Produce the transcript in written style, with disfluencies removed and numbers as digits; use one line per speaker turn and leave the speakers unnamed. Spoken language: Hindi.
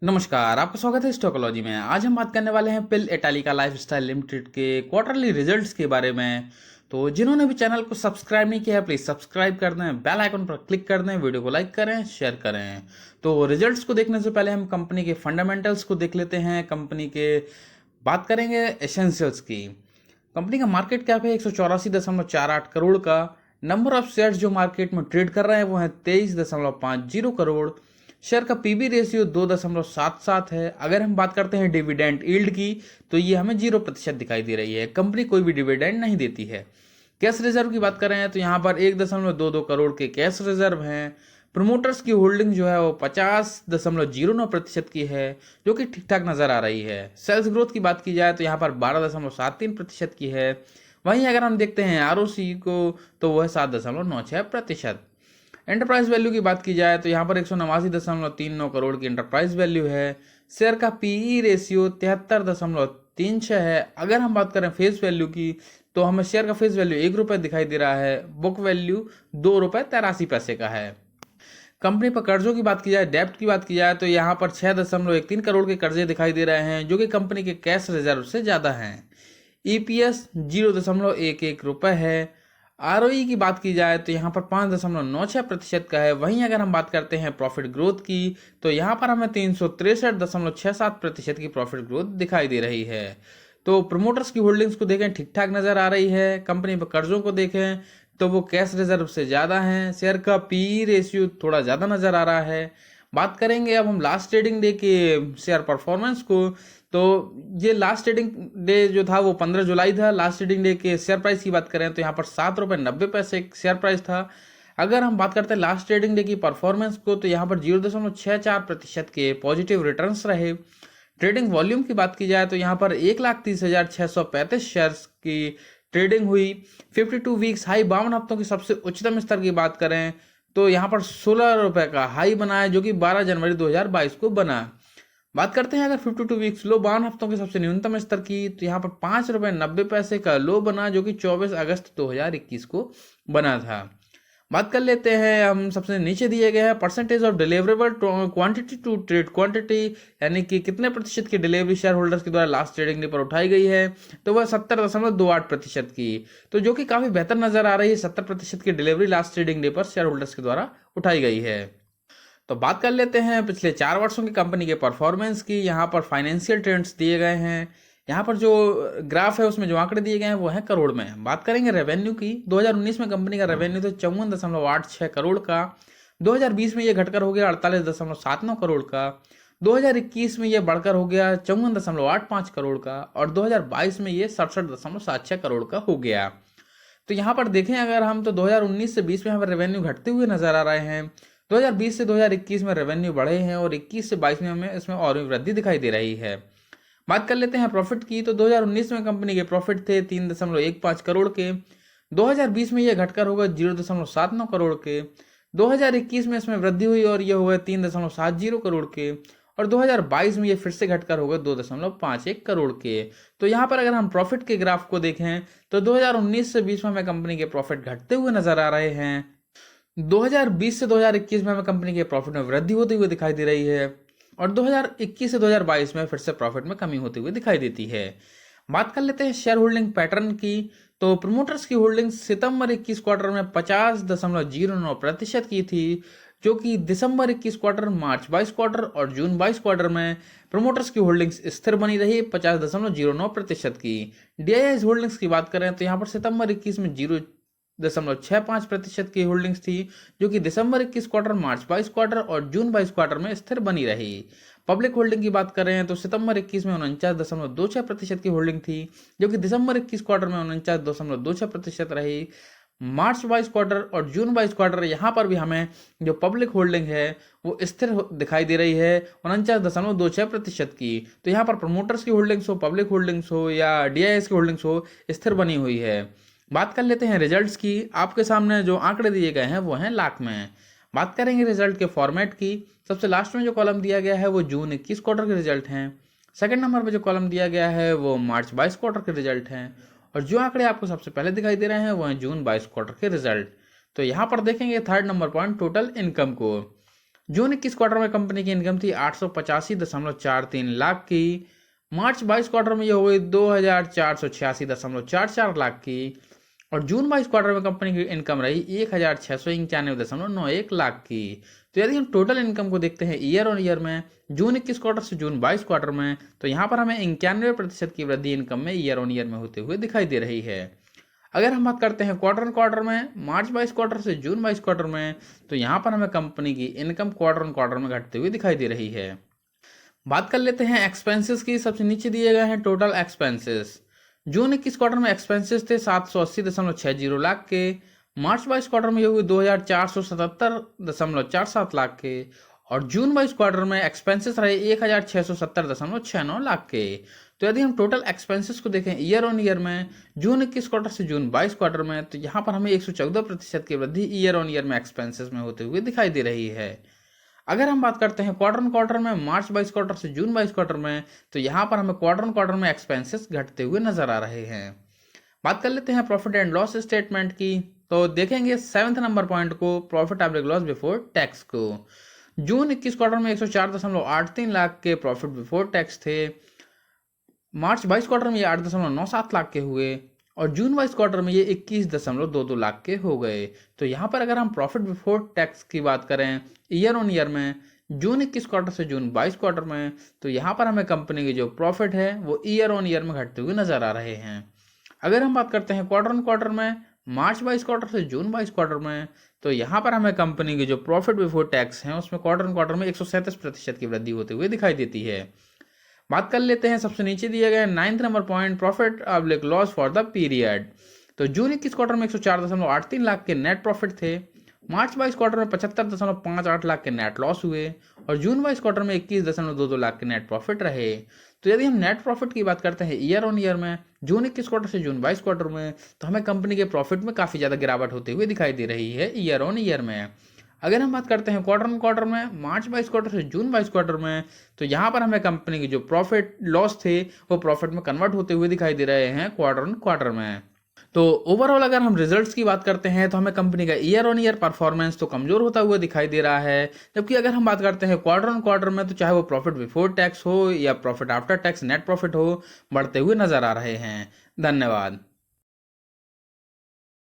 नमस्कार, आपका स्वागत है स्टोकोलॉजी में। आज हम बात करने वाले हैं पिल इटालिका लाइफस्टाइल लिमिटेड के क्वार्टरली रिजल्ट्स के बारे में। तो जिन्होंने भी चैनल को सब्सक्राइब नहीं किया है प्लीज़ सब्सक्राइब कर दें, बेल आइकन पर क्लिक कर दें, वीडियो को लाइक करें, शेयर करें। तो रिजल्ट्स को देखने से पहले हम कंपनी के फंडामेंटल्स को देख लेते हैं। कंपनी के बात करेंगे एसेंशियल्स की। कंपनी का मार्केट कैप है 184.48 करोड़ का। नंबर ऑफ शेयर्स जो मार्केट में ट्रेड कर रहे हैं वो है 23.50 करोड़। शेयर का पीबी रेशियो 2.77 है। अगर हम बात करते हैं डिविडेंड यील्ड की तो ये हमें 0% दिखाई दे रही है। कंपनी कोई भी डिविडेंड नहीं देती है। कैश रिजर्व की बात करें तो यहाँ पर 1.22 करोड़ के कैश रिजर्व हैं। प्रमोटर्स की होल्डिंग जो है वो 50.09% की है, जो कि ठीक ठाक नजर आ रही है। सेल्स ग्रोथ की बात की जाए तो यहाँ पर 12.73% की है। वहीं अगर हम देखते हैं आरओसी को तो वह 7.96%। एंटरप्राइज वैल्यू की बात की जाए तो यहाँ पर 189.39 करोड़ की एंटरप्राइज वैल्यू है। शेयर का पीई रेशियो 73.36 है। अगर हम बात करें फेस वैल्यू की तो हमें शेयर का फेस वैल्यू ₹1 दिखाई दे रहा है। बुक वैल्यू ₹2.83 का है। कंपनी पर कर्जों की बात की जाए, डेब्ट की बात की जाए तो यहाँ पर 6.13 करोड़ के कर्जे दिखाई दे रहे हैं, जो कि कंपनी के कैश रिजर्व से ज़्यादा हैं। ईपीएस ₹0.11 है। आरओई की बात की जाए तो यहाँ पर 5.96% का है। वहीं अगर हम बात करते हैं प्रॉफिट ग्रोथ की तो यहाँ पर हमें 363.67% की प्रॉफिट ग्रोथ दिखाई दे रही है। तो प्रमोटर्स की होल्डिंग्स को देखें ठीक ठाक नजर आ रही है। कंपनी पर कर्जों को देखें तो वो कैश रिजर्व से ज़्यादा हैं। शेयर का पीई रेशियो थोड़ा ज़्यादा नज़र आ रहा है। बात करेंगे अब हम लास्ट ट्रेडिंग डे के शेयर परफॉर्मेंस को। तो ये लास्ट ट्रेडिंग डे जो था वो 15 जुलाई था। लास्ट ट्रेडिंग डे के शेयर प्राइस की बात करें तो यहाँ पर ₹7.90 शेयर प्राइस था। अगर हम बात करते हैं लास्ट ट्रेडिंग डे की परफॉर्मेंस को तो यहाँ पर 0.64% के पॉजिटिव रिटर्न्स रहे। ट्रेडिंग वॉल्यूम की बात की जाए तो यहाँ पर 1,30,635 शेयर्स की ट्रेडिंग हुई। 52 वीक्स हाई 52 हफ्तों की सबसे उच्चतम स्तर की बात करें तो यहाँ पर ₹16 का हाई बना है, जो कि 12 जनवरी 2022 को बना। बात करते हैं अगर 52 वीक्स लो 52 हफ्तों के सबसे न्यूनतम स्तर की तो यहाँ पर ₹5.90 का लो बना, जो कि 24 अगस्त 2021 को बना था। बात कर लेते हैं हम सबसे नीचे दिए गए हैं percentage of deliverable quantity to trade quantity, यानी कि कितने प्रतिशत की डिलीवरी शेयर होल्डर्स के द्वारा लास्ट ट्रेडिंग डे पर उठाई गई है। तो वह 70.28% की, तो जो कि काफी बेहतर नजर आ रही है। 70% की डिलीवरी लास्ट ट्रेडिंग डे पर शेयर होल्डर्स के द्वारा उठाई गई है। तो बात कर लेते हैं पिछले 4 वर्षों की कंपनी के परफॉर्मेंस की। यहाँ पर फाइनेंशियल ट्रेंड्स दिए गए हैं। यहाँ पर जो ग्राफ है उसमें जो आंकड़े दिए गए हैं वो है करोड़ में। बात करेंगे रेवेन्यू की। 2019 में कंपनी का रेवेन्यू तो 54.86 करोड़ का। 2020 में ये घटकर हो गया 48.79 करोड़ का। 2021 में ये बढ़कर हो गया 54.85 करोड़ का। और 2022 में ये 67.76 करोड़ का हो गया। तो यहाँ पर देखें अगर हम तो 2019 से 20 में यहाँ पर रेवेन्यू घटते हुए नजर आ रहे हैं। 2020 से 2021 में रेवेन्यू बढ़े हैं और 21 से 22 में हमें इसमें और भी वृद्धि दिखाई दे रही है। बात कर लेते हैं प्रॉफिट की। तो 2019 में कंपनी के प्रॉफिट थे 3.15 करोड़ के। 2020 में ये घटकर होगा 0.79 करोड़ के। 2021 में इसमें वृद्धि हुई और ये हुआ 3.70 करोड़ के। और 2022 में ये फिर से घटकर होगा 2.51 करोड़ के। तो यहाँ पर अगर हम प्रॉफिट के ग्राफ को देखें तो 2019 से 20 में हमें कंपनी के प्रॉफिट घटते हुए नजर आ रहे हैं। 2020 से 2021 में हमें कंपनी के प्रॉफिट में वृद्धि होती हुई दिखाई दे रही है। और 2021 से 2022 में फिर से प्रॉफिट में कमी होती हुई दिखाई देती है। बात कर लेते हैं शेयर होल्डिंग पैटर्न की। तो प्रमोटर्स की होल्डिंग सितंबर 21 क्वार्टर में 50.09% की थी, जो कि दिसंबर 21 क्वार्टर, मार्च 22 क्वार्टर और जून 22 क्वार्टर में प्रमोटर्स की होल्डिंग्स स्थिर बनी रही 50.09% की। डीआईआई होल्डिंग्स की बात करें तो यहाँ पर सितंबर 21 में 0.65% की होल्डिंग्स थी, जो कि दिसंबर 21 क्वार्टर, मार्च 22 क्वार्टर और जून 22 क्वार्टर में स्थिर बनी रही। पब्लिक होल्डिंग की बात करें तो सितंबर 21 में 49.26% की होल्डिंग थी, जो कि दिसंबर 21 क्वार्टर में 49.26% रही। मार्च 22 क्वार्टर और जून 22 क्वार्टर यहाँ पर भी हमें जो पब्लिक होल्डिंग है वो स्थिर दिखाई दे रही है 49.26% की। तो यहाँ पर प्रमोटर्स की होल्डिंग्स हो, पब्लिक होल्डिंग्स हो या डीआईएस की होल्डिंग्स हो, स्थिर बनी हुई है। बात कर लेते हैं रिजल्ट्स की। आपके सामने जो आंकड़े दिए गए हैं वो हैं लाख में। बात करेंगे रिजल्ट के फॉर्मेट की। सबसे लास्ट में जो कॉलम दिया गया है वो जून 21 क्वार्टर के रिजल्ट हैं। सेकंड नंबर पे जो कॉलम दिया गया है वो मार्च 22 क्वार्टर के रिजल्ट हैं। और जो आंकड़े आपको सबसे पहले दिखाई दे रहे हैं वो हैं जून 22 क्वार्टर के रिजल्ट। तो यहाँ पर देखेंगे third number point total income को। जून 21 क्वार्टर में कंपनी की इनकम थी 885.43 लाख की। मार्च 22 क्वार्टर में ये हो गई 2486.44 लाख की। और जून 22 क्वार्टर में कंपनी की इनकम रही 1691.91 लाख की। तो यदि हम टोटल इनकम को देखते हैं ईयर ऑन ईयर में, जून 21 क्वार्टर से जून 22 क्वार्टर में, तो यहाँ पर हमें 91% की वृद्धि इनकम में ईयर ऑन ईयर में होते हुए दिखाई दे रही है। अगर हम बात करते हैं क्वार्टर ऑन क्वार्टर में, मार्च 22 क्वार्टर से जून 22 क्वार्टर में, तो यहाँ पर हमें कंपनी की इनकम क्वार्टर ऑन क्वार्टर में घटते हुए दिखाई दे रही है। बात कर लेते हैं एक्सपेंसेस की। सबसे नीचे दिए गए हैं टोटल एक्सपेंसेस। जून 21 क्वार्टर में एक्सपेंसेस थे 780.60 लाख के। मार्च 22 क्वार्टर में ये हुए 2477.47 लाख के। और जून 22 क्वार्टर में एक्सपेंसेस रहे 1670.69 लाख के। तो यदि हम टोटल एक्सपेंसेस को देखें ईयर ऑन ईयर में, जून 21 क्वार्टर से जून 22 क्वार्टर में, तो यहाँ पर हमें 114% की वृद्धि ईयर ऑन ईयर में एक्सपेंसेस में होते हुए दिखाई दे रही है। अगर हम बात करते हैं क्वार्टर ऑन क्वार्टर में, मार्च 22 क्वार्टर से जून 22 क्वार्टर में, तो यहाँ पर हमें क्वार्टर ऑन क्वार्टर में एक्सपेंसेस घटते हुए नजर आ रहे हैं। बात कर लेते हैं प्रॉफिट एंड लॉस स्टेटमेंट की। तो देखेंगे 7th नंबर पॉइंट को, profit after loss before tax को। जून 21 क्वार्टर में 104.83 लाख के प्रॉफिट बिफोर टैक्स थे। मार्च 22 क्वार्टर में ये 8.97 लाख के हुए। और जून 22 क्वार्टर में ये 21.22 लाख के हो गए। तो यहाँ पर अगर हम प्रॉफिट बिफोर टैक्स की बात करें ईयर ऑन ईयर में, जून 21 क्वार्टर से जून 22 क्वार्टर में, तो यहाँ पर हमें कंपनी की जो प्रॉफिट है वो ईयर ऑन ईयर में घटते हुए नजर आ रहे हैं। अगर हम बात करते हैं क्वार्टर ऑन क्वार्टर में, मार्च 22 क्वार्टर से जून 22 क्वार्टर में, तो यहाँ पर हमें कंपनी की जो प्रॉफिट बिफोर टैक्स है उसमें क्वार्टर ऑन क्वार्टर में 137% की वृद्धि होते हुए दिखाई देती है। बात कर लेते हैं सबसे नीचे दिए गए 9th number point, profit oblique loss for the period. तो जून 21 क्वार्टर में 104.83 लाख के नेट प्रॉफिट थे। मार्च 22 क्वार्टर में 75.58 लाख के नेट लॉस हुए। और जून 22 क्वार्टर में 21.22 लाख के नेट प्रॉफिट रहे। तो यदि हम नेट प्रॉफिट की बात करते हैं ईयर ऑन ईयर में, जून 21 क्वार्टर से जून 22 क्वार्टर में, तो हमें कंपनी के प्रॉफिट में काफ़ी ज़्यादा गिरावट होते हुए दिखाई दे रही है ईयर ऑन ईयर में। अगर हम बात करते हैं क्वार्टर ऑन क्वार्टर में, मार्च 22 क्वार्टर से जून 22 क्वार्टर में, तो यहाँ पर हमें कंपनी की जो प्रॉफिट लॉस थे वो प्रॉफिट में कन्वर्ट होते हुए दिखाई दे रहे हैं क्वार्टर ऑन क्वार्टर में। तो ओवरऑल अगर हम रिजल्ट्स की बात करते हैं तो हमें कंपनी का ईयर ऑन ईयर परफॉर्मेंस तो कमजोर होता हुआ दिखाई दे रहा है। जबकि अगर हम बात करते हैं क्वार्टर ऑन क्वार्टर में, तो चाहे वो प्रॉफिट बिफोर टैक्स हो या profit after tax net profit हो, बढ़ते हुए नजर आ रहे हैं। धन्यवाद।